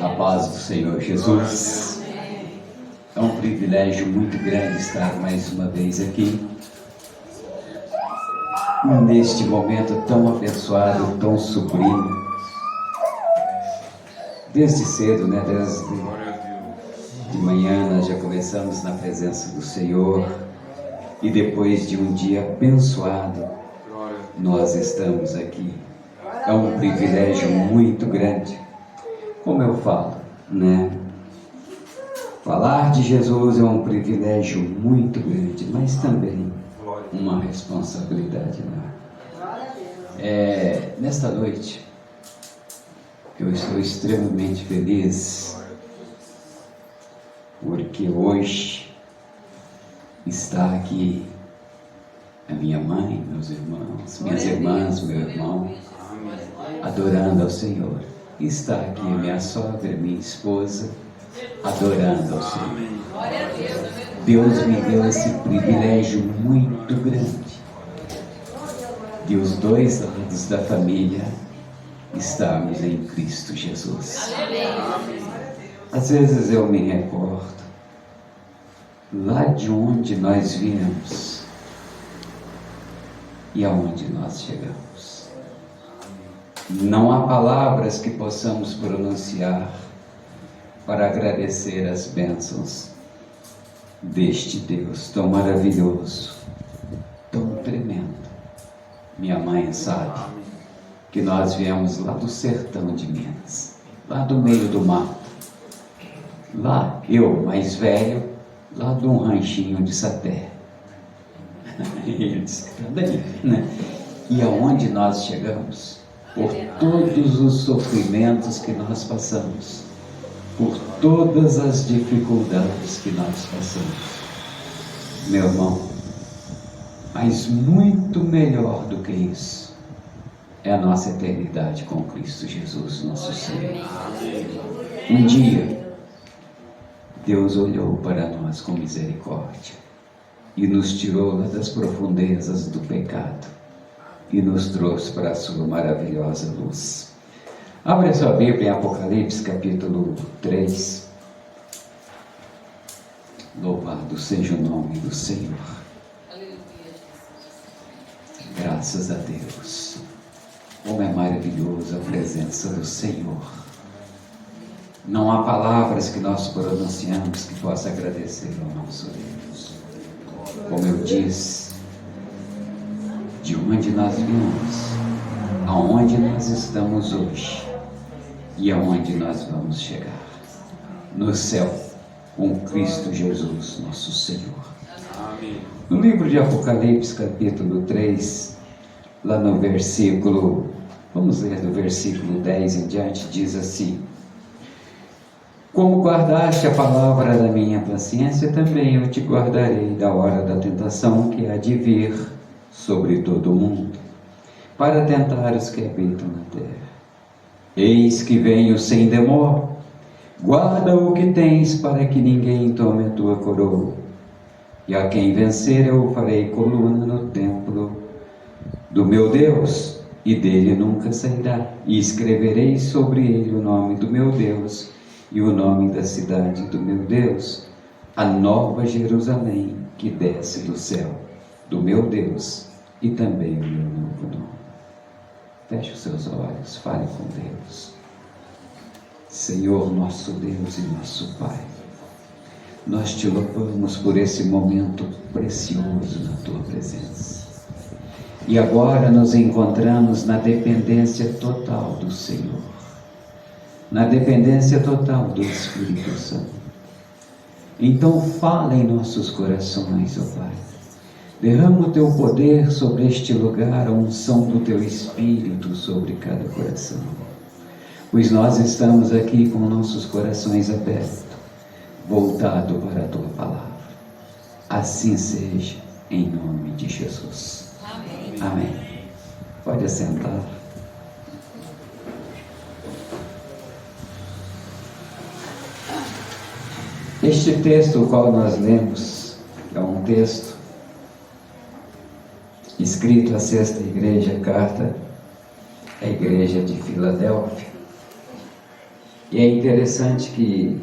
A paz do Senhor Jesus. É um privilégio muito grande estar mais uma vez aqui, neste momento tão abençoado, tão sublime. Desde cedo, desde de manhã nós já começamos na presença do Senhor, e depois de um dia abençoado, nós estamos aqui. É um privilégio muito grande. Como eu falo, Falar de Jesus é um privilégio muito grande, mas também uma responsabilidade enorme. Nesta noite, eu estou extremamente feliz, porque hoje está aqui a minha mãe, meus irmãos, minhas irmãs, meu irmão, adorando ao Senhor. Está aqui a minha sogra, minha esposa, adorando ao Senhor. Deus me deu esse privilégio muito grande de os dois lados da família estarmos em Cristo Jesus. Às vezes eu me recordo lá de onde nós viemos e aonde nós chegamos. Não há palavras que possamos pronunciar para agradecer as bênçãos deste Deus tão maravilhoso, tão tremendo. Minha mãe sabe que nós viemos lá do sertão de Minas, lá do meio do mato. Lá, eu, mais velho, lá de um ranchinho de Sapé. Ele disse que está daí, E aonde nós chegamos? Por todos os sofrimentos que nós passamos, por todas as dificuldades que nós passamos. Meu irmão, mas muito melhor do que isso é a nossa eternidade com Cristo Jesus, nosso Senhor. Um dia, Deus olhou para nós com misericórdia e nos tirou lá das profundezas do pecado e nos trouxe para a sua maravilhosa luz. Abra sua Bíblia em Apocalipse capítulo 3. Louvado seja o nome do Senhor. Graças a Deus. Como é maravilhosa a presença do Senhor. Não há palavras que nós pronunciamos que possa agradecer ao nosso Deus. Como eu disse, de onde nós viemos, aonde nós estamos hoje e aonde nós vamos chegar. No céu, com Cristo Jesus, nosso Senhor. Amém. No livro de Apocalipse, capítulo 3, lá no versículo, vamos ler do versículo 10 em diante, diz assim: Como guardaste a palavra da minha paciência, também eu te guardarei da hora da tentação que há de vir sobre todo o mundo, para tentar os que habitam na terra. Eis que venho sem demora. Guarda o que tens, para que ninguém tome a tua coroa. E a quem vencer eu farei coluna no templo do meu Deus, e dele nunca sairá. E escreverei sobre ele o nome do meu Deus e o nome da cidade do meu Deus, a nova Jerusalém que desce do céu, do meu Deus, e também o meu novo nome. Feche os seus olhos, fale com Deus. Senhor, nosso Deus e nosso Pai, nós te louvamos por esse momento precioso na tua presença. E agora nos encontramos na dependência total do Senhor, na dependência total do Espírito Santo. Então fala em nossos corações, ó Pai. Derrama o teu poder sobre este lugar, a unção do teu Espírito sobre cada coração. Pois nós estamos aqui com nossos corações abertos, voltados para a tua palavra. Assim seja, em nome de Jesus. Amém. Amém. Pode assentar. Este texto, o qual nós lemos, é um texto escrito à sexta igreja, carta à igreja de Filadélfia. E é interessante que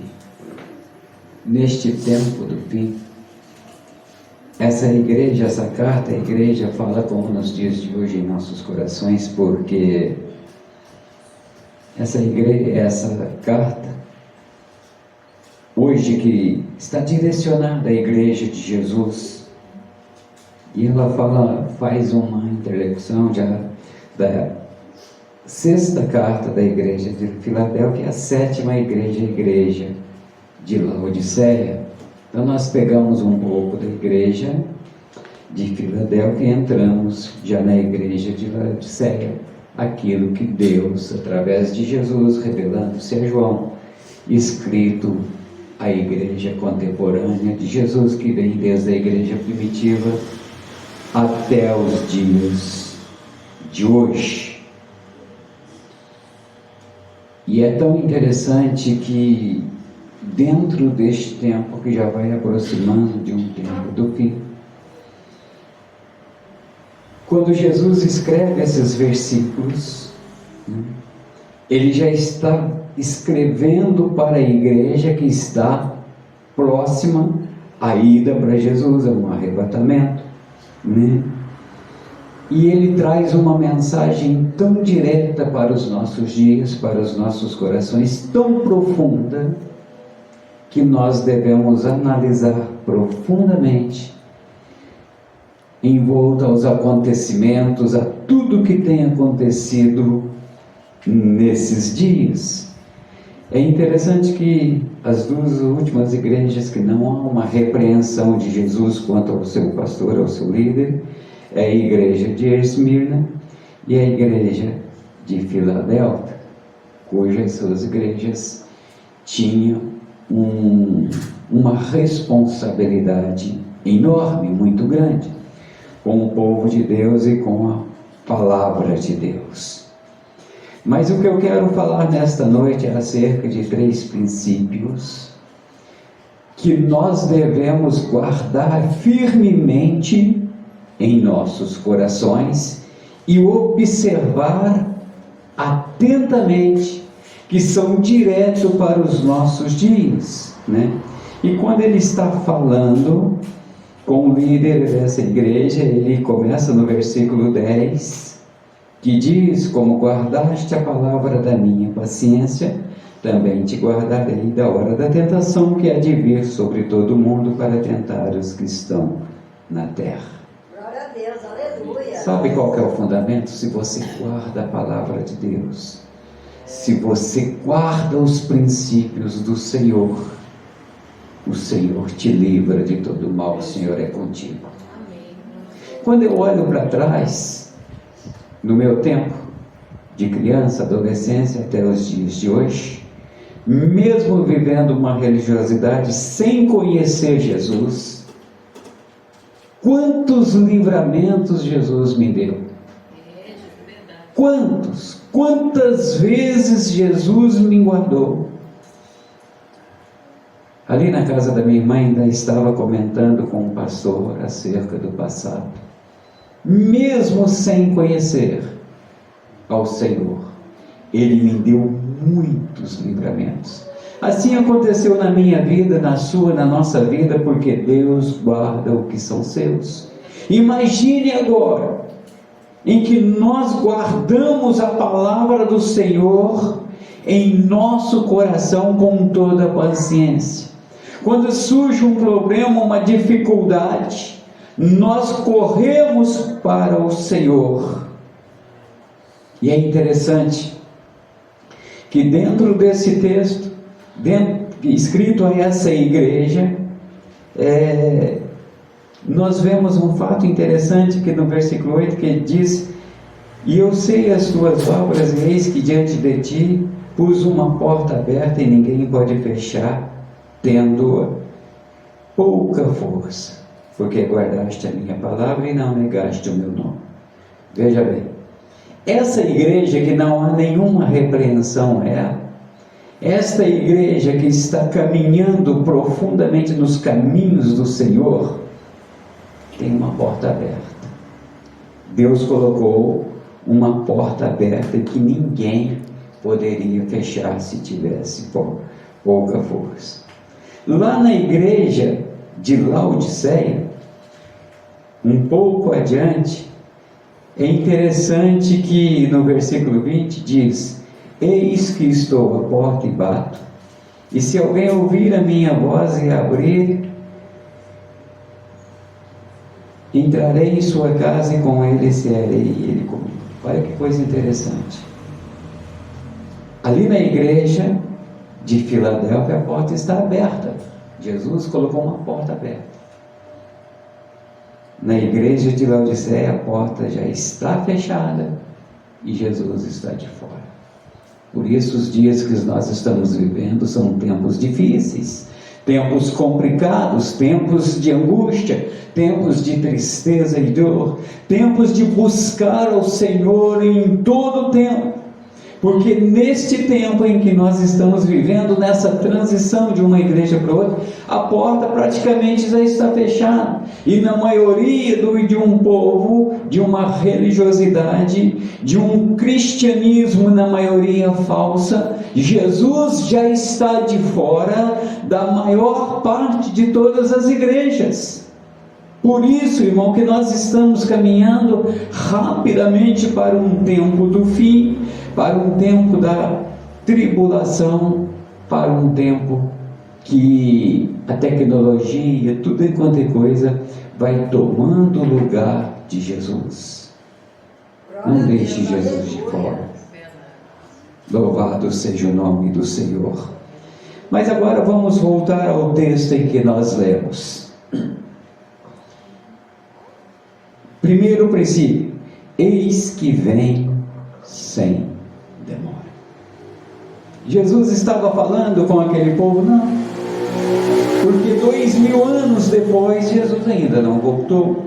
neste tempo do fim, essa igreja, essa carta, a igreja fala como nos dias de hoje em nossos corações, porque essa carta, hoje que está direcionada à igreja de Jesus, e ela faz uma interlocução já da sexta carta da igreja de Filadélfia, a sétima igreja, a igreja de Laodiceia. Então nós pegamos um pouco da igreja de Filadélfia e entramos já na igreja de Laodiceia, aquilo que Deus, através de Jesus, revelando-se a João, escrito à igreja contemporânea de Jesus, que vem desde a igreja primitiva até os dias de hoje. E é tão interessante que dentro deste tempo que já vai aproximando de um tempo do fim, quando Jesus escreve esses versículos, ele já está escrevendo para a igreja que está próxima à ida para Jesus, a um arrebatamento, E ele traz uma mensagem tão direta para os nossos dias, para os nossos corações, tão profunda, que nós devemos analisar profundamente, envolto aos acontecimentos, a tudo que tem acontecido nesses dias. É interessante que as duas últimas igrejas que não há uma repreensão de Jesus quanto ao seu pastor, ao seu líder, é a igreja de Esmirna e a igreja de Filadélfia, cujas suas igrejas tinham uma responsabilidade enorme, muito grande, com o povo de Deus e com a palavra de Deus. Mas o que eu quero falar nesta noite é acerca de 3 princípios que nós devemos guardar firmemente em nossos corações e observar atentamente, que são direto para os nossos dias, E quando ele está falando com o líder dessa igreja, ele começa no versículo 10, que diz: como guardaste a palavra da minha paciência, também te guardarei da hora da tentação que há de vir sobre todo o mundo para tentar os que estão na terra. Glória a Deus, aleluia. Sabe qual que é o fundamento? Se você guarda a palavra de Deus, se você guarda os princípios do Senhor, o Senhor te livra de todo mal, o Senhor é contigo. Amém. Quando eu olho para trás, no meu tempo de criança, adolescência até os dias de hoje, mesmo vivendo uma religiosidade sem conhecer Jesus, quantos livramentos Jesus me deu? Quantas vezes Jesus me guardou? Ali na casa da minha irmã ainda estava comentando com o pastor acerca do passado. Mesmo sem conhecer ao Senhor, Ele me deu muitos livramentos. Assim aconteceu na minha vida, na sua, na nossa vida, porque Deus guarda o que são seus. Imagine agora, em que nós guardamos a palavra do Senhor em nosso coração com toda a paciência. Quando surge um problema, uma dificuldade, nós corremos para o Senhor. E é interessante que dentro desse texto, escrito a essa igreja, nós vemos um fato interessante que no versículo 8 que diz: e eu sei as tuas obras, e eis que diante de ti pus uma porta aberta e ninguém pode fechar, tendo pouca força, porque guardaste a minha palavra e não negaste o meu nome. Veja bem, essa igreja que não há nenhuma repreensão esta igreja que está caminhando profundamente nos caminhos do Senhor, tem uma porta aberta. Deus colocou uma porta aberta que ninguém poderia fechar se tivesse pouca força. Lá na igreja de Laodiceia, um pouco adiante, é interessante que no versículo 20 diz: eis que estou à porta e bato, e se alguém ouvir a minha voz e abrir, entrarei em sua casa e com ele cearei e ele comigo. Olha que coisa interessante. Ali na igreja de Filadélfia a porta está aberta. Jesus colocou uma porta aberta. Na igreja de Laodiceia a porta já está fechada e Jesus está de fora. Por isso os dias que nós estamos vivendo são tempos difíceis, tempos complicados, tempos de angústia, tempos de tristeza e dor, tempos de buscar ao Senhor em todo o tempo. Porque neste tempo em que nós estamos vivendo, nessa transição de uma igreja para outra, a porta praticamente já está fechada. E na maioria de um povo, de uma religiosidade, de um cristianismo na maioria falsa, Jesus já está de fora da maior parte de todas as igrejas. Por isso, irmão, que nós estamos caminhando rapidamente para um tempo do fim, para um tempo da tribulação, para um tempo que a tecnologia, tudo enquanto é coisa, vai tomando o lugar de Jesus. Não deixe Jesus de fora. Louvado seja o nome do Senhor. Mas agora vamos voltar ao texto em que nós lemos. Primeiro princípio: eis que vem sem demora. Jesus estava falando com aquele povo? Não, porque 2000 anos depois Jesus ainda não voltou.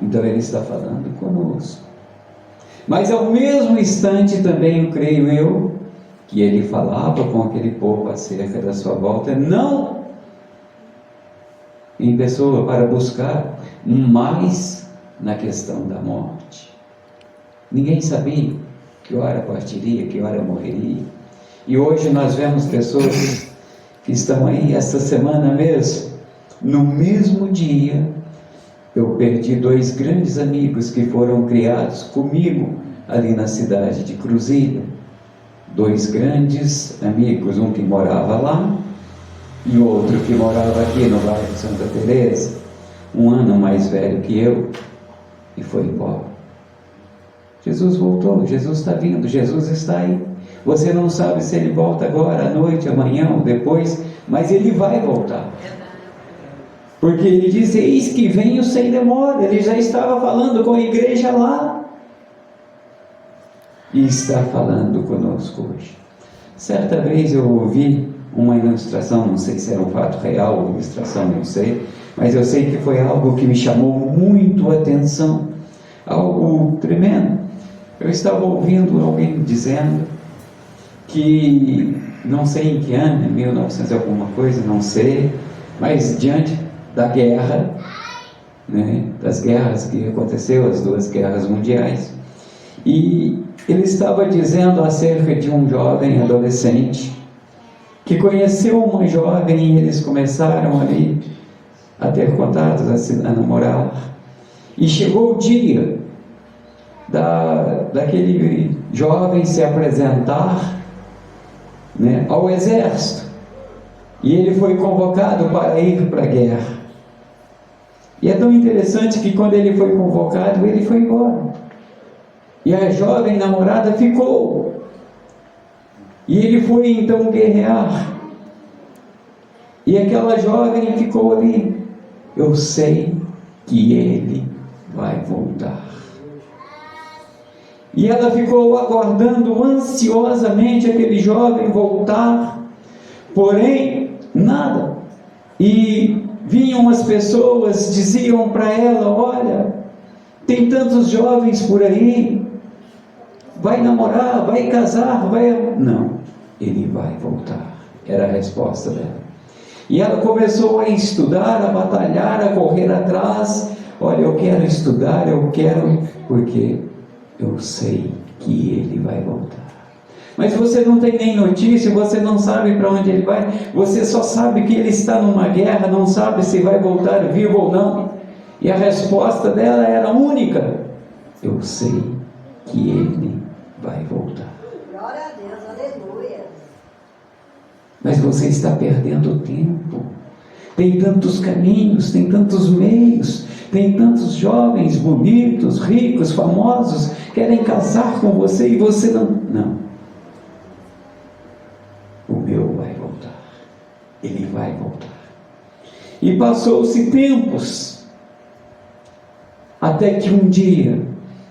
Então ele está falando conosco. Mas ao mesmo instante também, creio eu, que ele falava com aquele povo acerca da sua volta, não em pessoa para buscar, mas na questão da morte. Ninguém sabia que hora partiria, que hora morreria. E hoje nós vemos pessoas que estão aí, esta semana mesmo, no mesmo dia, eu perdi 2 grandes amigos que foram criados comigo ali na cidade de Cruzilha. 2 grandes amigos, um que morava lá e outro que morava aqui no bairro de Santa Teresa, 1 ano mais velho que eu, e foi embora. Jesus voltou, Jesus está vindo, Jesus está aí. Você não sabe se ele volta agora, à noite, amanhã ou depois, mas ele vai voltar. Porque ele diz: eis que venho sem demora. Ele já estava falando com a igreja lá e está falando conosco hoje. Certa vez eu ouvi uma ilustração, não sei se era um fato real ou ilustração, não sei, mas eu sei que foi algo que me chamou muito a atenção, algo tremendo. Eu estava ouvindo alguém dizendo que, não sei em que ano, em 1900 alguma coisa, não sei, mas diante da guerra, né, das guerras que aconteceu, as 2 guerras mundiais, e ele estava dizendo acerca de um jovem adolescente que conheceu uma jovem e eles começaram ali a ter contatos, a namorar, e chegou o dia daquele jovem se apresentar, né, ao exército, e ele foi convocado para ir para a guerra. E é tão interessante que quando ele foi convocado, ele foi embora, e a jovem namorada ficou, e ele foi então guerrear, e aquela jovem ficou ali. Eu sei que ele vai voltar. E ela ficou aguardando ansiosamente aquele jovem voltar, porém nada. E vinham as pessoas, diziam para ela: olha, tem tantos jovens por aí, vai namorar, vai casar, vai... Não, ele vai voltar. Era a resposta dela. E ela começou a estudar, a batalhar, a correr atrás. Olha, eu quero estudar, eu quero, porque eu sei que ele vai voltar. Mas você não tem nem notícia, você não sabe para onde ele vai, você só sabe que ele está numa guerra, não sabe se vai voltar vivo ou não. E a resposta dela era única: eu sei que ele vai voltar. Glória a Deus, aleluia. Mas você está perdendo tempo. Tem tantos caminhos, tem tantos meios, tem tantos jovens bonitos, ricos, famosos, querem casar com você e você não. O meu vai voltar. Ele vai voltar. E passou-se tempos, até que um dia,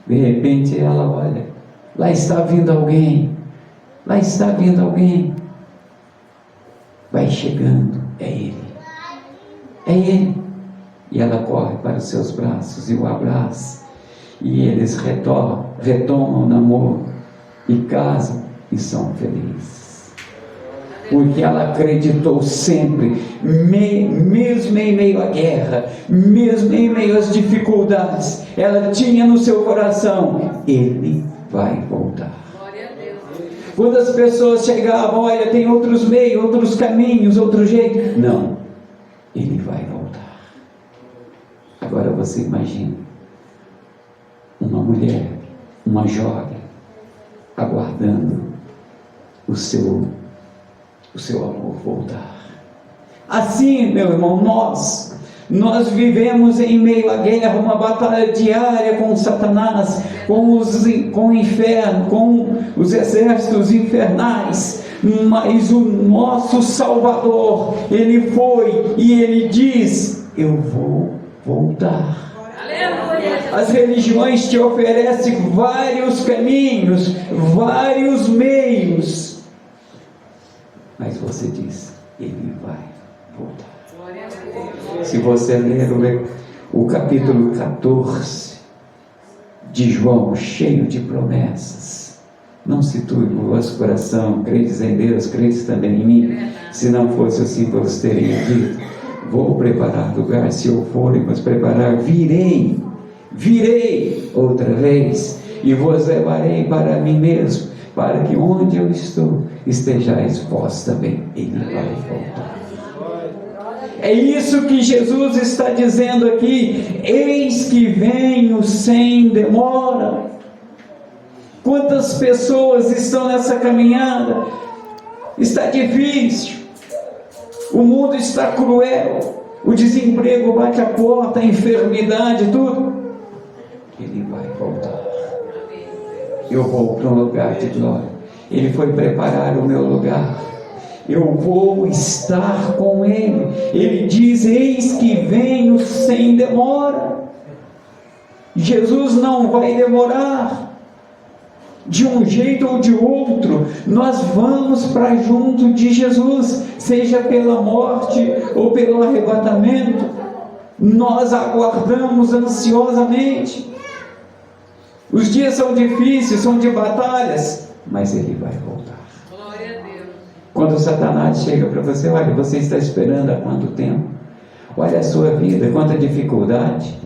de repente ela olha, lá está vindo alguém, lá está vindo alguém. Vai chegando, é ele. É ele. E ela corre para os seus braços e o abraça. E eles retomam o namoro e casam e são felizes. Porque ela acreditou sempre, mesmo em meio à guerra, mesmo em meio às dificuldades, ela tinha no seu coração: ele vai voltar. Quando as pessoas chegavam, olha, tem outros meios, outros caminhos, outro jeito. Não, ele vai voltar. Agora você imagina uma mulher, uma jovem, aguardando o seu amor voltar. Assim, meu irmão, nós vivemos em meio à guerra, uma batalha diária com Satanás, com o inferno, com os exércitos infernais. Mas o nosso Salvador, ele foi e ele diz: eu vou voltar. As religiões te oferecem vários caminhos, vários meios, mas você diz: ele vai voltar. Se você ler o capítulo 14 de João, cheio de promessas, não se turbe o vosso coração, credes em Deus, credes também em mim. Se não fosse assim, vos teria dito: vou preparar lugar. Se eu for e vos preparar, virei outra vez e vos levarei para mim mesmo, para que onde eu estou estejais vós também. Ele vai voltar. É isso que Jesus está dizendo aqui: eis que venho sem demora. Quantas pessoas estão nessa caminhada? Está difícil, o mundo está cruel, o desemprego bate a porta, a enfermidade, tudo. Ele vai voltar. Eu vou para um lugar de glória. Ele foi preparar o meu lugar. Eu vou estar com ele. Ele diz: eis que venho sem demora. Jesus não vai demorar. De um jeito ou de outro, nós vamos para junto de Jesus, seja pela morte ou pelo arrebatamento. Nós aguardamos ansiosamente. Os dias são difíceis, são de batalhas, mas ele vai voltar. Glória a Deus. Quando Satanás chega para você: olha, você está esperando há quanto tempo? Olha a sua vida, quanta dificuldade.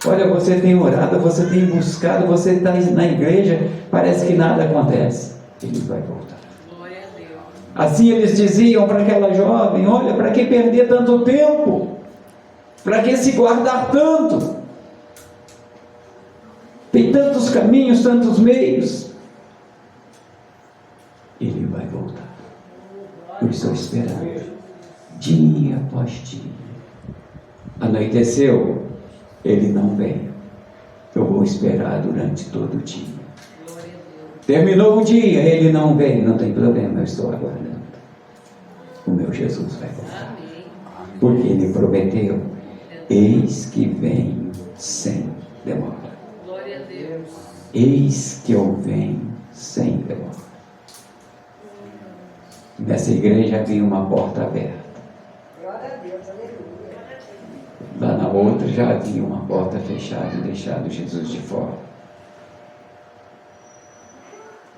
Olha, você tem orado, você tem buscado, você está na igreja, parece que nada acontece. Ele vai voltar. Glória a Deus. Assim eles diziam para aquela jovem: olha, para que perder tanto tempo? Para que se guardar tanto? Tem tantos caminhos, tantos meios. Ele vai voltar. Eu estou esperando, dia após dia. Anoiteceu, ele não vem. Eu vou esperar durante todo o dia. Terminou o dia, ele não vem. Não tem problema, eu estou aguardando. O meu Jesus vai voltar. Porque ele prometeu: eis que venho sem demora. Glória a Deus. Eis que eu venho sem demora. Nessa igreja havia uma porta aberta. Glória a Deus, aleluia. Lá na outra já havia uma porta fechada e deixado Jesus de fora.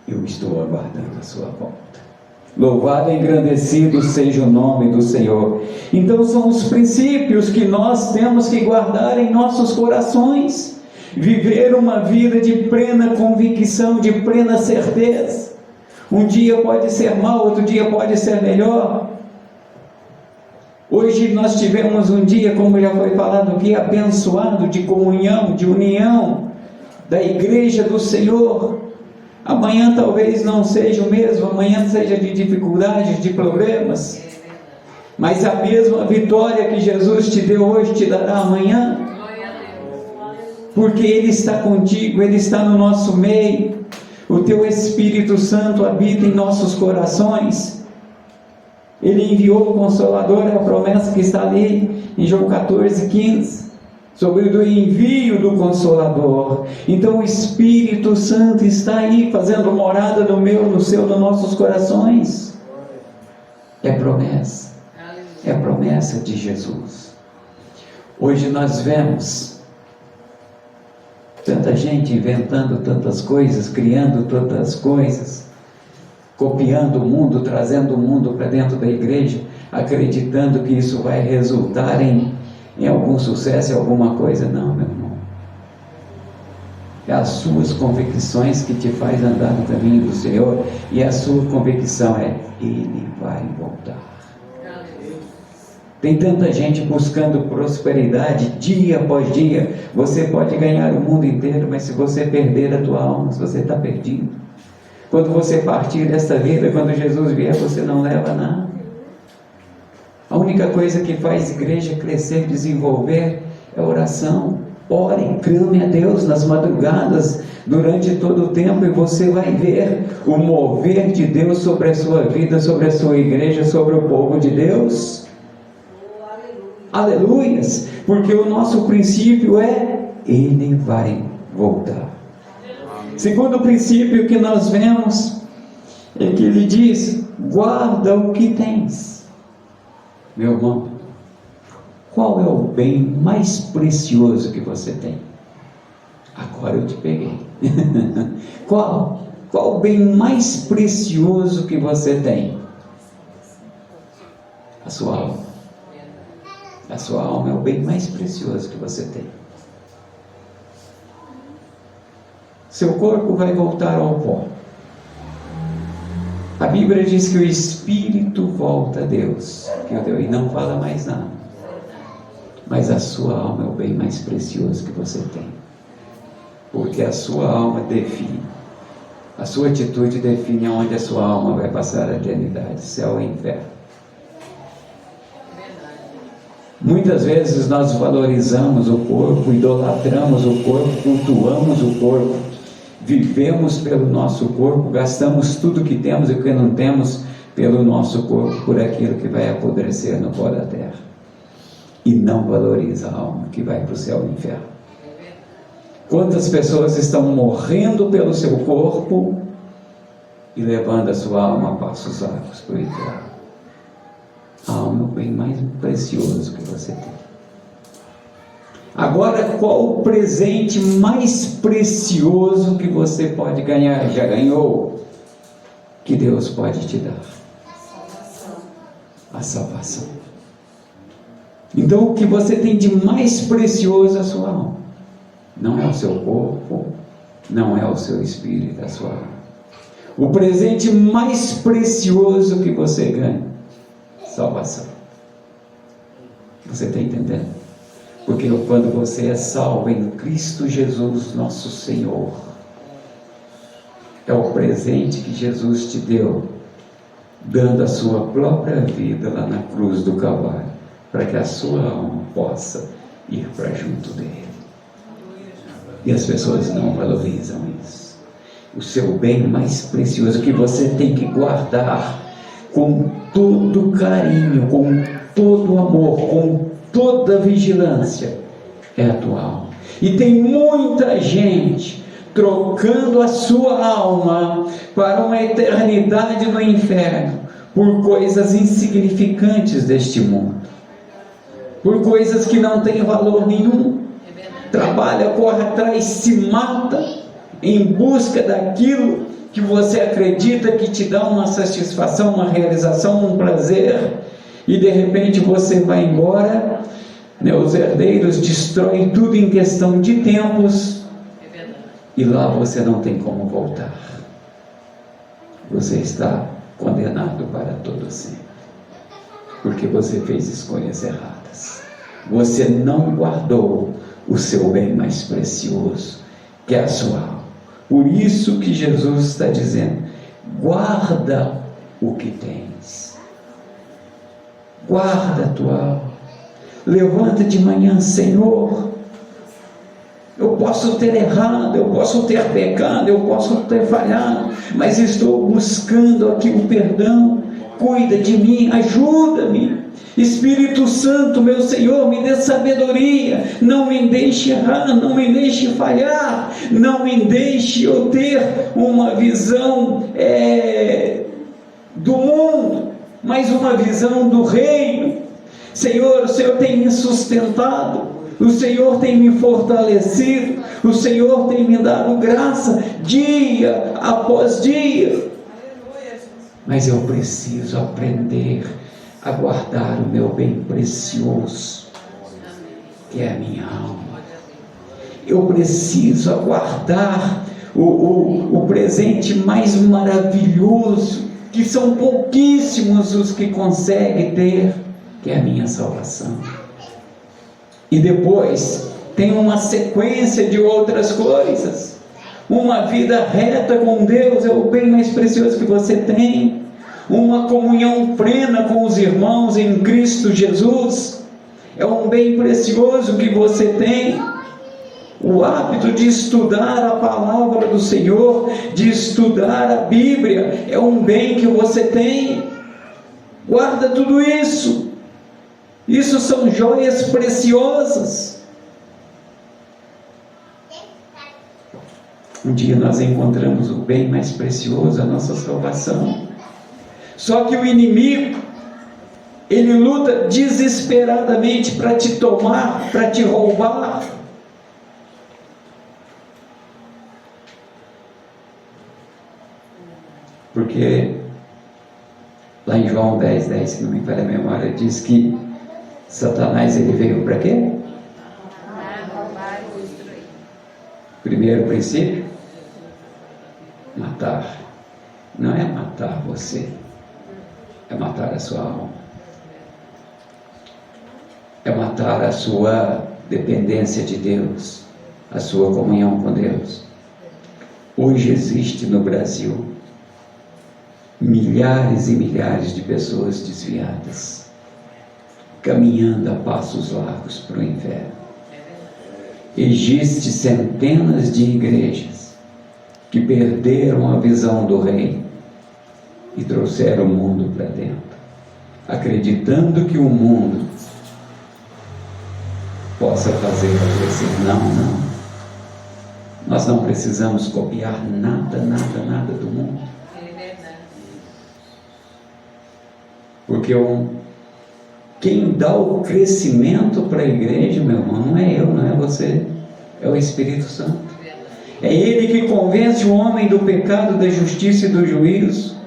Eu estou aguardando a sua volta. Louvado e engrandecido seja o nome do Senhor. Então são os princípios que nós temos que guardar em nossos corações. Viver uma vida de plena convicção, de plena certeza. Um dia pode ser mal, outro dia pode ser melhor. Hoje nós tivemos um dia, como já foi falado aqui, abençoado, de comunhão, de união da igreja do Senhor. Amanhã talvez não seja o mesmo, amanhã seja de dificuldades, de problemas, mas a mesma vitória que Jesus te deu hoje, te dará amanhã, porque Ele está contigo, Ele está no nosso meio. O Teu Espírito Santo habita em nossos corações. Ele enviou o Consolador, é a promessa que está ali em João 14:15, sobre o envio do Consolador. Então o Espírito Santo está aí, fazendo morada no meu, no seu, nos nossos corações. É promessa, é promessa de Jesus. Hoje nós vemos tanta gente inventando tantas coisas, criando tantas coisas, copiando o mundo, trazendo o mundo para dentro da igreja, acreditando que isso vai resultar em algum sucesso, em alguma coisa. Não, meu irmão. É as suas convicções que te faz andar no caminho do Senhor, e a sua convicção é: Ele vai voltar. Tem tanta gente buscando prosperidade dia após dia. Você pode ganhar o mundo inteiro, mas se você perder a tua alma, você está perdido. Quando você partir desta vida, quando Jesus vier, você não leva nada. A única coisa que faz igreja crescer, desenvolver, é oração. Ore, clame a Deus nas madrugadas, durante todo o tempo, e você vai ver o mover de Deus sobre a sua vida, sobre a sua igreja, sobre o povo de Deus. Aleluias, porque o nosso princípio é: Ele vai voltar. Segundo princípio que nós vemos é que Ele diz: guarda o que tens. Meu irmão, qual é o bem mais precioso que você tem? Agora eu te peguei. Qual o bem mais precioso que você tem? A sua alma. A sua alma é o bem mais precioso que você tem. Seu corpo vai voltar ao pó. A Bíblia diz que o Espírito volta a Deus, e não fala mais nada. Mas a sua alma é o bem mais precioso que você tem. Porque a sua alma define, a sua atitude define aonde a sua alma vai passar a eternidade, céu ou inferno. Muitas vezes nós valorizamos o corpo, idolatramos o corpo, cultuamos o corpo, vivemos pelo nosso corpo, gastamos tudo que temos e o que não temos pelo nosso corpo, por aquilo que vai apodrecer no pó da terra, e não valoriza a alma que vai para o céu e o inferno. Quantas pessoas estão morrendo pelo seu corpo e levando a sua alma a passos largos para o inferno? A alma é o bem mais precioso que você tem. Agora, qual o presente mais precioso que você pode ganhar? Já ganhou? Que Deus pode te dar? A salvação. Então, o que você tem de mais precioso é a sua alma. Não é o seu corpo, não é o seu espírito, é a sua alma. O presente mais precioso que você ganha: salvação. Você está entendendo? Porque quando você é salvo em Cristo Jesus, nosso Senhor, é o presente que Jesus te deu, dando a sua própria vida lá na cruz do Calvário, para que a sua alma possa ir para junto dele. E as pessoas não valorizam isso. O seu bem mais precioso, que você tem que guardar com todo carinho, com todo amor, com toda vigilância, é a tua alma. E tem muita gente trocando a sua alma para uma eternidade no inferno, por coisas insignificantes deste mundo, por coisas que não têm valor nenhum. Trabalha, corre atrás, se mata em busca daquilo que você acredita que te dá uma satisfação, uma realização, um prazer, e de repente você vai embora, né? Os herdeiros destroem tudo em questão de tempos, e lá você não tem como voltar. você está condenado para todo sempre, porque você fez escolhas erradas. Você não guardou o seu bem mais precioso, que é a sua alma. Por isso que Jesus está dizendo: guarda o que tens, guarda a tua alma. Levanta de manhã: Senhor, eu posso ter errado, eu posso ter pecado, eu posso ter falhado, mas estou buscando aqui o perdão. Cuida de mim, ajuda-me. Espírito Santo, meu Senhor, me dê sabedoria, não me deixe errar, não me deixe falhar, não me deixe eu ter uma visão do mundo, mas uma visão do reino. Senhor, o Senhor tem me sustentado, o Senhor tem me fortalecido, o Senhor tem me dado graça dia após dia, mas eu preciso aprender a guardar o meu bem precioso, que é a minha alma. Eu preciso aguardar o presente mais maravilhoso, que são pouquíssimos os que conseguem ter, que é a minha salvação. E depois tem uma sequência de outras coisas. Uma vida reta com Deus é o bem mais precioso que você tem. Uma comunhão plena com os irmãos em Cristo Jesus é um bem precioso que você tem. O hábito de estudar a palavra do Senhor, de estudar a Bíblia, é um bem que você tem. Guarda tudo isso. Isso são joias preciosas. Um dia nós encontramos o bem mais precioso, a nossa salvação. Só que o inimigo, ele luta desesperadamente para te tomar, para te roubar. Porque lá em João 10:10, se não me falha a memória, diz que Satanás, ele veio para quê? Roubar e destruir. Primeiro princípio, matar. Não é matar você, é matar a sua alma, é matar a sua dependência de Deus, a sua comunhão com Deus. Hoje existe no Brasil milhares e milhares de pessoas desviadas, caminhando a passos largos para o inferno. Existem centenas de igrejas que perderam a visão do reino e trouxeram o mundo para dentro, acreditando que o mundo possa fazer acontecer. Não. Nós não precisamos copiar nada do mundo. É verdade. Porque quem dá o crescimento para a igreja, meu irmão, não é eu, não é você, é o Espírito Santo. É Ele que convence o homem do pecado, da justiça e do juízo.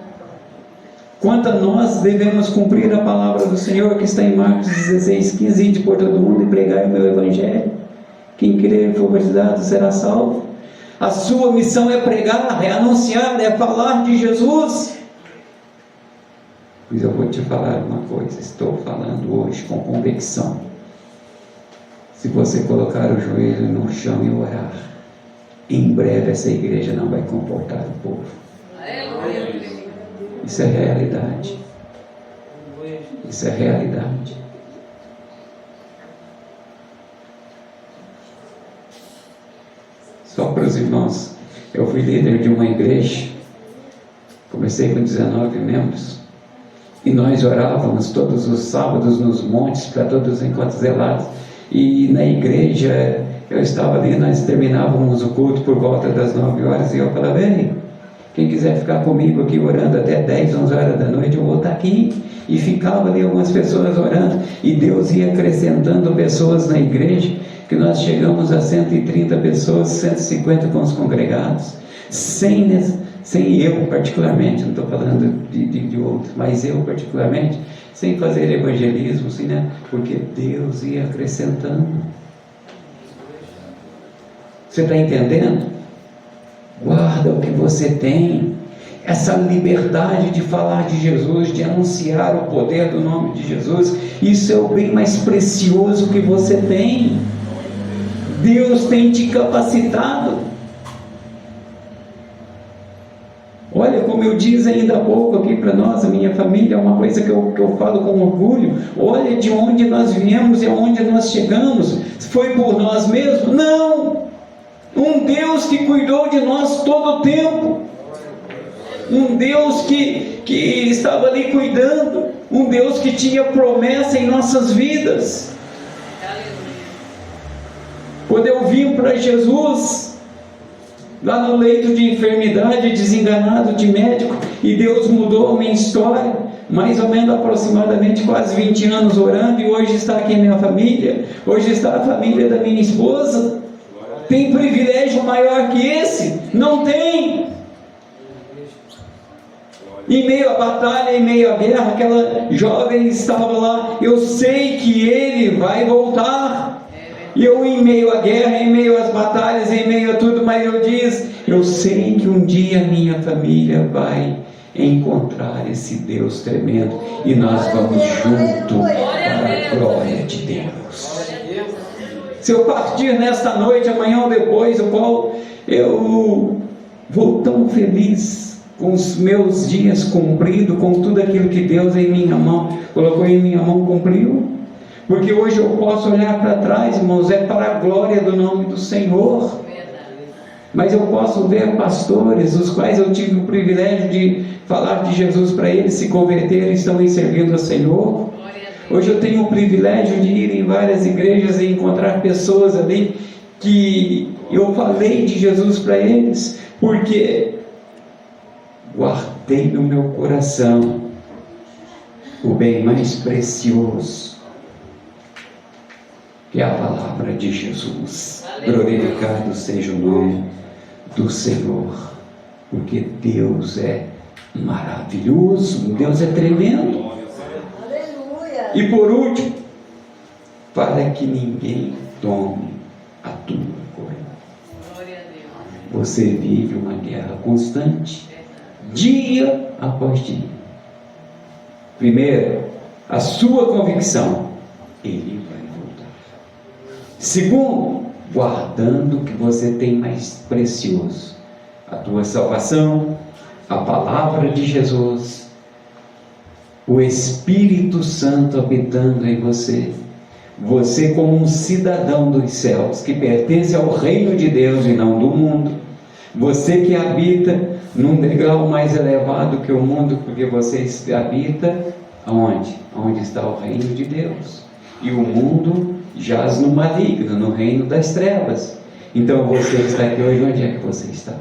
Quanto a nós, devemos cumprir a palavra do Senhor, que está em Marcos 16:15, ide por todo mundo e pregai o meu evangelho. Quem crer e for batizado será salvo. A sua missão é pregar, é anunciar, é falar de Jesus. Pois eu vou te falar uma coisa, estou falando hoje com convicção. Se você colocar o joelho no chão e orar, em breve essa igreja não vai comportar o povo. Aleluia. Isso é realidade. Isso é realidade. Só para os irmãos, eu fui líder de uma igreja, comecei com 19 membros, e nós orávamos todos os sábados nos montes, para todos os encontros zelados, e na igreja eu estava ali, nós terminávamos o culto por volta das 9 horas, e eu falava: ei, quem quiser ficar comigo aqui orando até 10, 11 horas da noite, eu vou estar aqui. E ficava ali algumas pessoas orando, e Deus ia acrescentando pessoas na igreja, que nós chegamos a 130 pessoas, 150 com os congregados, sem eu particularmente, não estou falando de outros, mas eu particularmente, sem fazer evangelismo, assim, né? Porque Deus ia acrescentando. Você está entendendo? Guarda o que você tem. essa liberdade de falar de Jesus, de anunciar o poder do nome de Jesus. Isso é o bem mais precioso que você tem. Deus tem te capacitado. Olha, como eu disse ainda há pouco aqui para nós, a minha família, é uma coisa que eu falo com orgulho. Olha de onde nós viemos e aonde nós chegamos. Foi por nós mesmos? Não! Um Deus que cuidou de nós todo o tempo. Um Deus que estava ali cuidando. Um Deus que tinha promessa em nossas vidas. Quando eu vim para Jesus, lá no leito de enfermidade, desenganado de médico, e Deus mudou a minha história, mais ou menos aproximadamente quase 20 anos orando, e hoje está aqui minha família, hoje está a família da minha esposa. Tem privilégio maior que esse? Não tem. Em meio à batalha, em meio à guerra, aquela jovem estava lá, eu sei que ele vai voltar. E eu, em meio à guerra, em meio às batalhas, em meio a tudo, mas eu sei que um dia a minha família vai encontrar esse Deus tremendo, e nós vamos junto para a glória de Deus. Se eu partir nesta noite, amanhã ou depois, eu vou tão feliz com os meus dias cumpridos, com tudo aquilo que Deus em minha mão colocou em minha mão, cumpriu. Porque hoje eu posso olhar para trás, irmãos, é para a glória do nome do Senhor. Mas eu posso ver pastores, os quais eu tive o privilégio de falar de Jesus para eles se converterem e estão aí servindo ao Senhor. Hoje eu tenho o privilégio de ir em várias igrejas e encontrar pessoas ali que eu falei de Jesus para eles, porque guardei no meu coração o bem mais precioso, que é a palavra de Jesus. Glorificado seja o nome do Senhor, porque Deus é maravilhoso, Deus é tremendo. Aleluia. E por último, para que ninguém tome a tua coroa. Você vive uma guerra constante, dia após dia. Primeiro, a sua convicção, Ele vai voltar. Segundo, guardando o que você tem mais precioso, a tua salvação, a palavra de Jesus, o Espírito Santo habitando em você, você como um cidadão dos céus, que pertence ao reino de Deus e não do mundo, você que habita num degrau mais elevado que o mundo, porque você habita aonde? Onde está o reino de Deus, e o mundo jaz no maligno, no reino das trevas. Então você está aqui hoje, onde é que você está?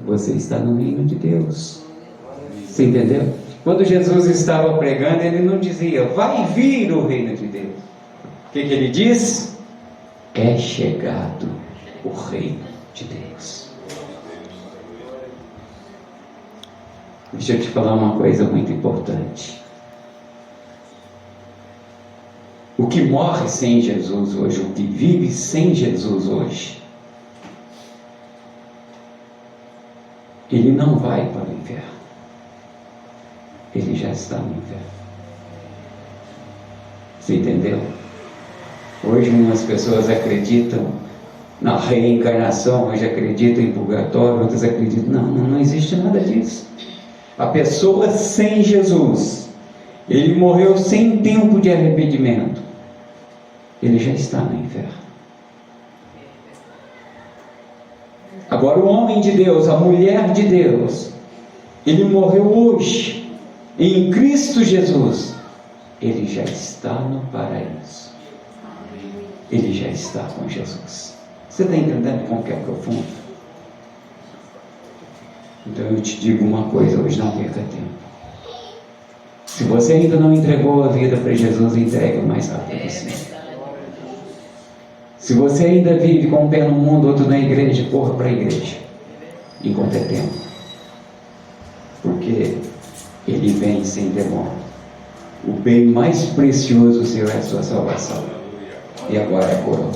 Você está no reino de Deus. Você entendeu? Quando Jesus estava pregando, ele não dizia, vai vir o reino de Deus. O que ele disse? É chegado o reino de Deus. Deixa eu te falar uma coisa muito importante. O que morre sem Jesus hoje, o que vive sem Jesus hoje, ele não vai para o inferno. Ele já está no inferno. Você entendeu? Hoje umas pessoas acreditam na reencarnação, hoje acreditam em purgatório, outras acreditam, não existe nada disso. A pessoa sem Jesus, ele morreu sem tempo de arrependimento, ele já está no inferno. Agora o homem de Deus, a mulher de Deus, ele morreu hoje, em Cristo Jesus, ele já está no paraíso. Ele já está com Jesus. Você está entendendo como que é profundo? Então eu te digo uma coisa hoje, não perca tempo. Se você ainda não entregou a vida para Jesus, entregue o mais rápido possível. Se você ainda vive com um pé no mundo, outro na igreja, corra para a igreja, enquanto é tempo. Porque Ele vem sem demora. O bem mais precioso seu é a sua salvação. E agora é a coroa.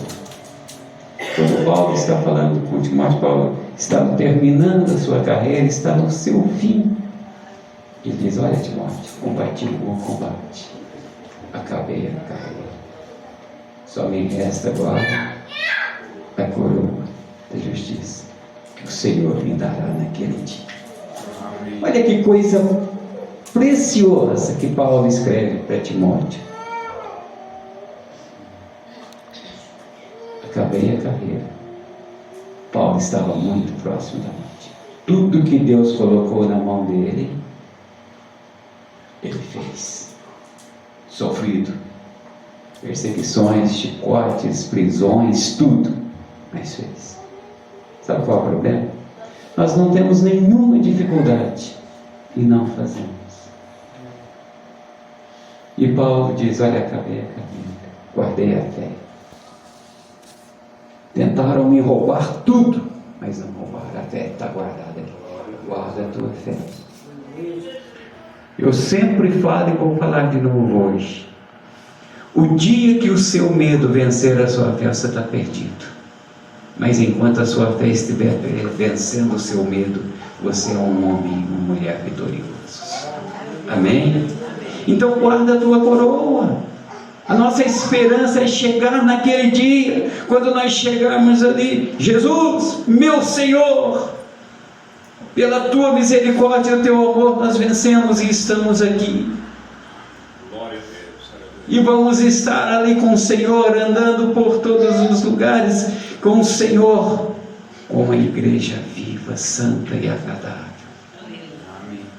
Quando Paulo está falando com Timóteo, Paulo está terminando a sua carreira, está no seu fim. Ele diz: olha, Timóteo, combati o bom combate, acabei a carreira, só me resta agora a coroa da justiça, que o Senhor me dará naquele dia. Olha que coisa preciosa que Paulo escreve para Timóteo: acabei a carreira. Paulo estava muito próximo da morte. Tudo que Deus colocou na mão dele, ele fez. Sofrido, perseguições, chicotes, prisões, tudo, mas fez. Sabe qual é o problema? Nós não temos nenhuma dificuldade e não fazemos. E Paulo diz: olha, acabei a carreira, guardei a fé. Tentaram me roubar tudo, mas não roubaram. A fé está guardada aqui. Guarda a tua fé. Eu sempre falo e vou falar de novo hoje: o dia que o seu medo vencer a sua fé, você está perdido. Mas enquanto a sua fé estiver vencendo o seu medo, você é um homem e uma mulher vitoriosos. Amém? Então guarda a tua coroa. A nossa esperança é chegar naquele dia, quando nós chegarmos ali: Jesus, meu Senhor, pela tua misericórdia e o teu amor nós vencemos e estamos aqui. E vamos estar ali com o Senhor, andando por todos os lugares com o Senhor, com uma igreja viva, santa e agradável.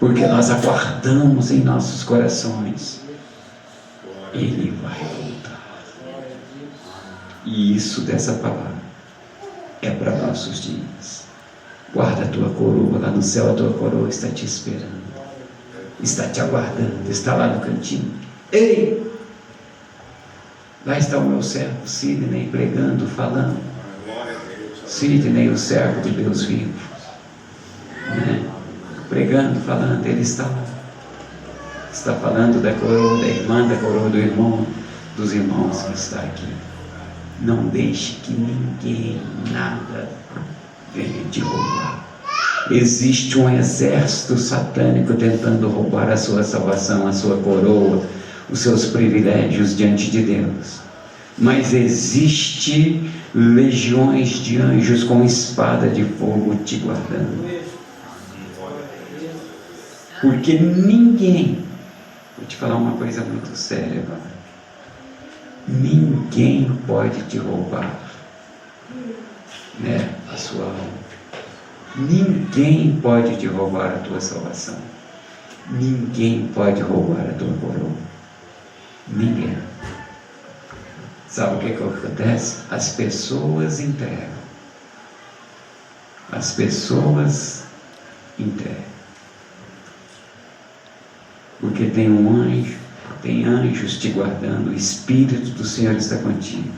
Porque nós aguardamos em nossos corações: Ele vai voltar. E isso dessa palavra é para nossos dias. Guarda a tua coroa, lá no céu a tua coroa está te esperando, está te aguardando, está lá no cantinho. Ei! Lá está o meu servo Sidney pregando, falando. Sidney, o servo de Deus vivo, né? Pregando, falando. Ele está lá. Está falando da coroa da irmã, da coroa do irmão, dos irmãos que está aqui. Não deixe que ninguém, nada, venha te roubar. Existe um exército satânico tentando roubar a sua salvação, a sua coroa, os seus privilégios diante de Deus. Mas existe legiões de anjos com espada de fogo te guardando. Porque ninguém, vou te falar uma coisa muito séria agora, ninguém pode te roubar, né, a sua alma. Ninguém pode te roubar a tua salvação. Ninguém pode roubar a tua coroa. Ninguém. Sabe o que acontece? As pessoas entregam. As pessoas entregam. Porque tem um anjo, tem anjos te guardando, o Espírito do Senhor está contigo.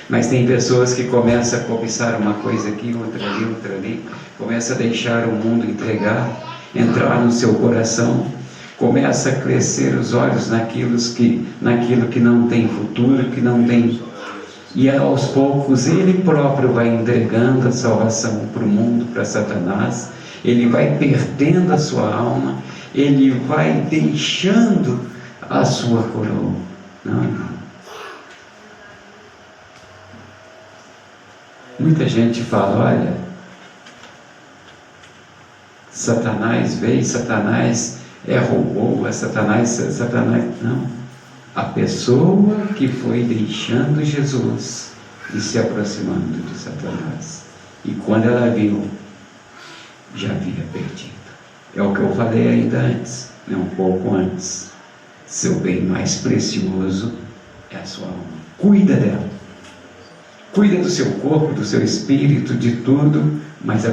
Mas tem pessoas que começam a cobiçar uma coisa aqui, outra ali, começa a deixar o mundo entrar no seu coração, começa a crescer os olhos naquilo que não tem futuro, que não tem. E aos poucos ele próprio vai entregando a salvação para o mundo, para Satanás. Ele vai perdendo a sua alma, ele vai deixando a sua coroa. Não. Muita gente fala: olha, Satanás veio, Satanás roubou, Satanás. Não. A pessoa que foi deixando Jesus e se aproximando de Satanás, e quando ela viu, já havia perdido. É o que eu falei ainda antes, né, um pouco antes. Seu bem mais precioso é a sua alma. Cuida dela. Cuida do seu corpo, do seu espírito, de tudo, mas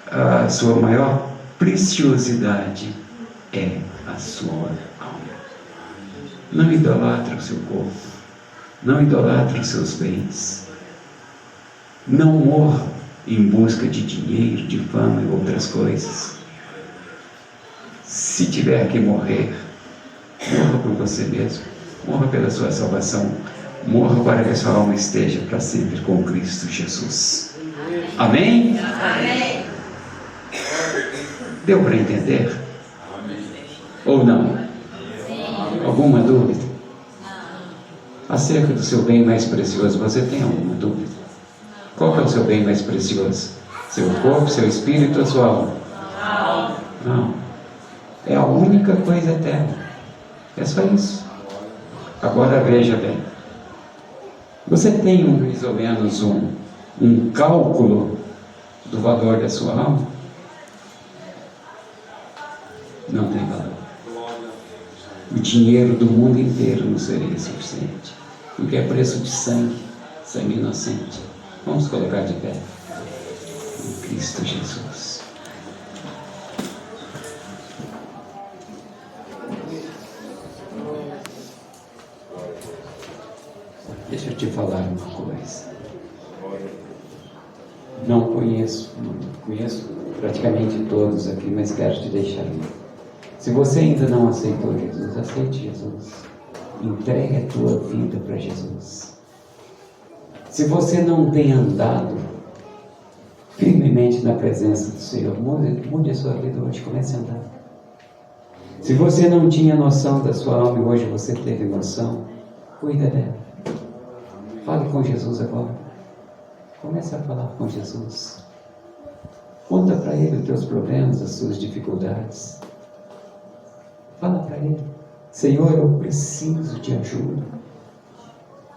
a sua maior preciosidade é a sua alma. Não idolatre o seu corpo, não idolatre os seus bens, não morra em busca de dinheiro, de fama e outras coisas. Se tiver que morrer, morra por você mesmo, morra pela sua salvação, Morra para que a sua alma esteja para sempre com Cristo Jesus. Amém? Amém. Deu para entender? Ou não? Alguma dúvida? Acerca do seu bem mais precioso, você tem alguma dúvida? Qual que é o seu bem mais precioso? Seu corpo, seu espírito ou sua alma? Não. É a única coisa eterna. É só isso. Agora veja bem. Você tem mais ou menos um cálculo do valor da sua alma? Não tem valor. O dinheiro do mundo inteiro não seria suficiente, porque é preço de sangue, sangue inocente. Vamos colocar de pé. Em Cristo Jesus. Deixa eu te falar uma coisa. Não conheço praticamente todos aqui, mas quero te deixar ir. Se você ainda não aceitou Jesus, aceite Jesus. Entregue a tua vida para Jesus. Se você não tem andado firmemente na presença do Senhor, mude a sua vida hoje, comece a andar. Se você não tinha noção da sua alma e hoje você teve noção, cuida dela. Fale com Jesus agora. Comece a falar com Jesus. Conta para Ele os teus problemas, as suas dificuldades. Fala para Ele: Senhor, eu preciso de ajuda.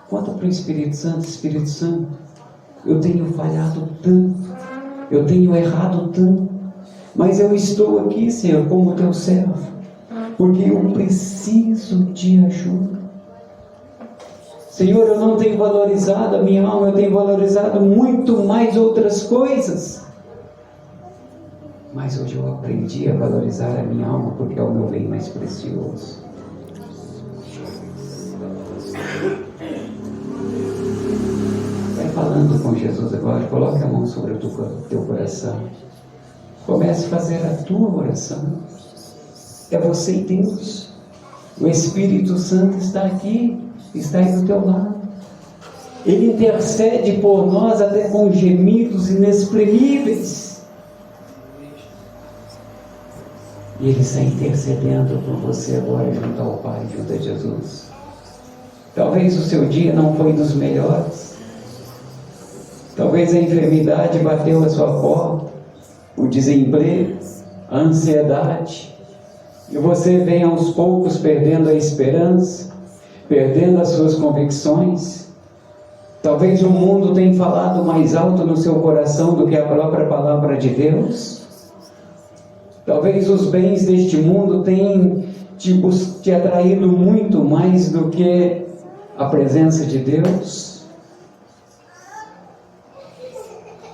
Conta para o Espírito Santo: Espírito Santo, eu tenho falhado tanto, eu tenho errado tanto, mas eu estou aqui, Senhor, como teu servo, porque eu preciso de ajuda. Senhor, eu não tenho valorizado a minha alma, eu tenho valorizado muito mais outras coisas. Mas hoje eu aprendi a valorizar a minha alma, porque é o meu bem mais precioso. Vai falando com Jesus agora, coloque a mão sobre o teu coração. Comece a fazer a tua oração. É você e Deus. O Espírito Santo está aqui, está aí do teu lado. Ele intercede por nós até com gemidos inexprimíveis. E Ele está intercedendo por você agora junto ao Pai, junto a Jesus. Talvez o seu dia não foi dos melhores. Talvez a enfermidade bateu a sua porta, o desemprego, a ansiedade. E você vem aos poucos perdendo a esperança, perdendo as suas convicções. Talvez o mundo tenha falado mais alto no seu coração do que a própria palavra de Deus. Talvez os bens deste mundo tenham te atraído muito mais do que a presença de Deus.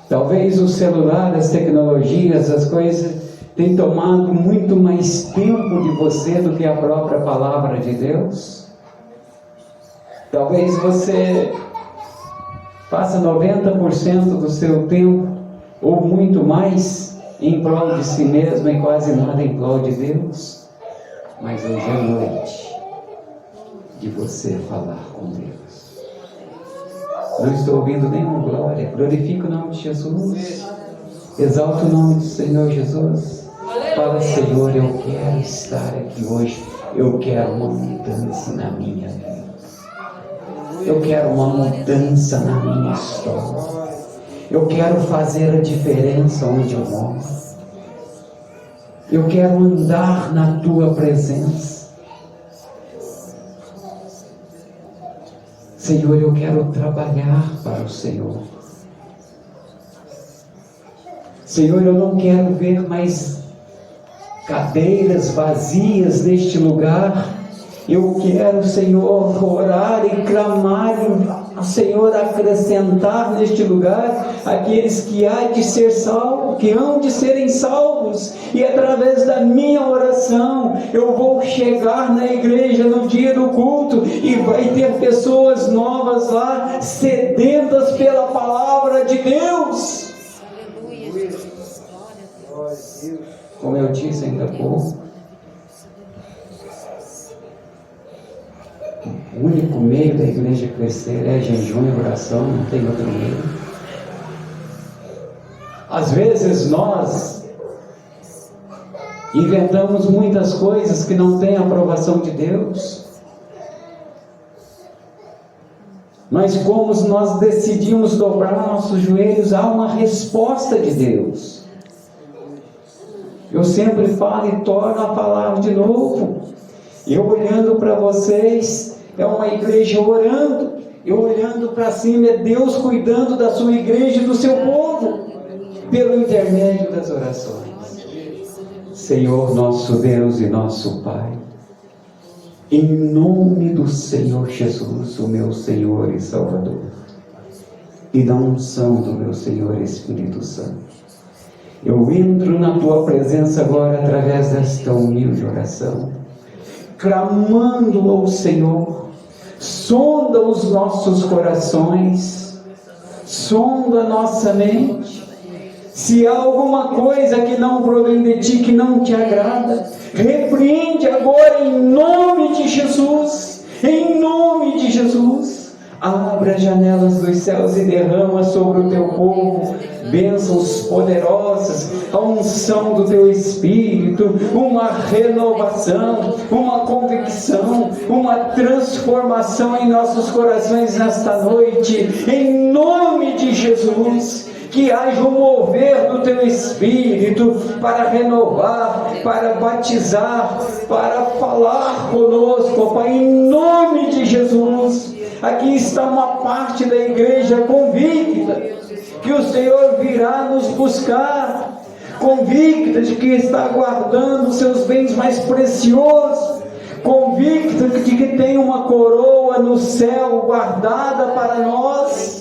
Talvez o celular, as tecnologias, as coisas tenham tomado muito mais tempo de você do que a própria palavra de Deus. Talvez você passa 90% do seu tempo, ou muito mais, em prol de si mesmo e quase nada em prol de Deus. Mas hoje é noite de você falar com Deus. Não estou ouvindo nenhuma glória. Glorifica o nome de Jesus. Exalta o nome do Senhor Jesus. Fala: Senhor, eu quero estar aqui hoje. Eu quero uma mudança na minha vida. Eu quero uma mudança na minha história. Eu quero fazer a diferença onde eu moro. Eu quero andar na tua presença. Senhor, eu quero trabalhar para o Senhor. Senhor, eu não quero ver mais cadeiras vazias neste lugar. Eu quero, Senhor, orar e clamar ao Senhor acrescentar neste lugar aqueles que há de ser salvos, que hão de serem salvos, e através da minha oração eu vou chegar na igreja no dia do culto e vai ter pessoas novas lá, sedentas pela palavra de Deus. Como eu disse ainda há pouco, o único único meio da igreja crescer é jejum e oração, não tem outro meio. Às vezes nós inventamos muitas coisas que não têm a aprovação de Deus. Mas como nós decidimos dobrar nossos joelhos, há uma resposta de Deus. Eu sempre falo e torno a palavra de novo. Eu olhando para vocês, é uma igreja orando. Eu olhando para cima, é Deus cuidando da sua igreja e do seu povo, pelo intermédio das orações. Senhor nosso Deus e nosso Pai, em nome do Senhor Jesus, o meu Senhor e Salvador, e da unção do meu Senhor Espírito Santo, eu entro na Tua presença agora através desta humilde oração, clamando ao Senhor, sonda os nossos corações, sonda a nossa mente. Se há alguma coisa que não provém de Ti, que não Te agrada, repreende agora em nome de Jesus, em nome de Jesus. Abra as janelas dos céus e derrama sobre o Teu povo bênçãos poderosas, a unção do Teu Espírito, uma renovação, uma convicção, uma transformação em nossos corações nesta noite, em nome de Jesus. Que haja um mover do Teu Espírito para renovar, para batizar, para falar conosco, Pai, em nome de Jesus. Aqui está uma parte da igreja convicta que o Senhor virá nos buscar, convicta de que está guardando os seus bens mais preciosos, convicta de que tem uma coroa no céu guardada para nós.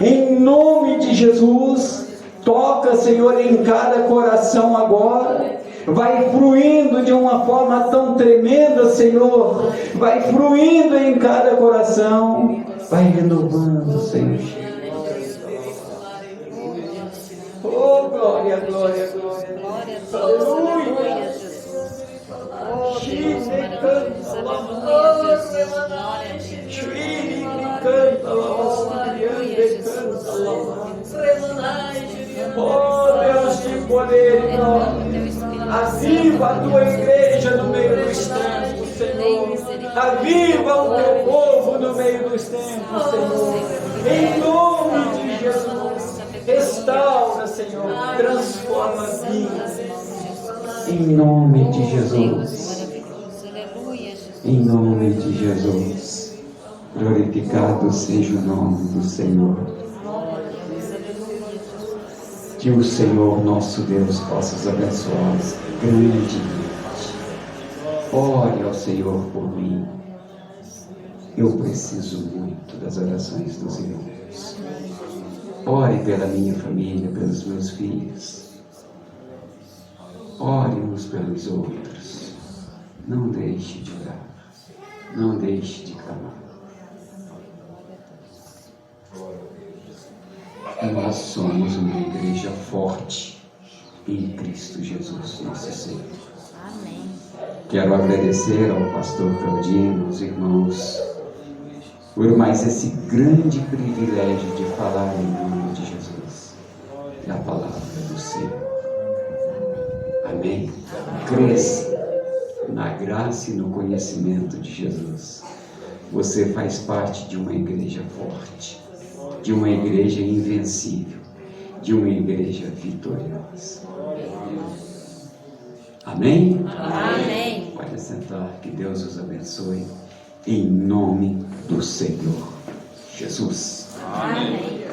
Em nome de Jesus, toca, Senhor, em cada coração agora, vai fluindo de uma forma tão tremenda, Senhor, vai fluindo em cada coração, vai renovando, Senhor. Oh, glória, glória, glória, aleluia. Oh Deus de poder e glória, aviva a Tua igreja no meio dos tempos, Senhor, aviva o Teu povo no meio dos tempos, Senhor, em nome de Jesus, restaura, Senhor, transforma vidas, em nome de Jesus, em nome de Jesus, glorificado seja o nome do Senhor. Que o Senhor nosso Deus possa os abençoar grandemente. Ore ao Senhor por mim. Eu preciso muito das orações dos irmãos. Ore pela minha família, pelos meus filhos. Ore uns pelos outros. Não deixe de orar. Não deixe de clamar. Nós somos uma igreja forte em Cristo Jesus, nosso Senhor. Amém. Quero agradecer ao pastor Claudino, aos irmãos, por mais esse grande privilégio de falar em nome de Jesus, da palavra do Senhor. Amém. Cresça na graça e no conhecimento de Jesus. Você faz parte de uma igreja forte, de uma igreja invencível, de uma igreja vitoriosa. Amém? Amém. Pode sentar, que Deus os abençoe, em nome do Senhor Jesus. Amém.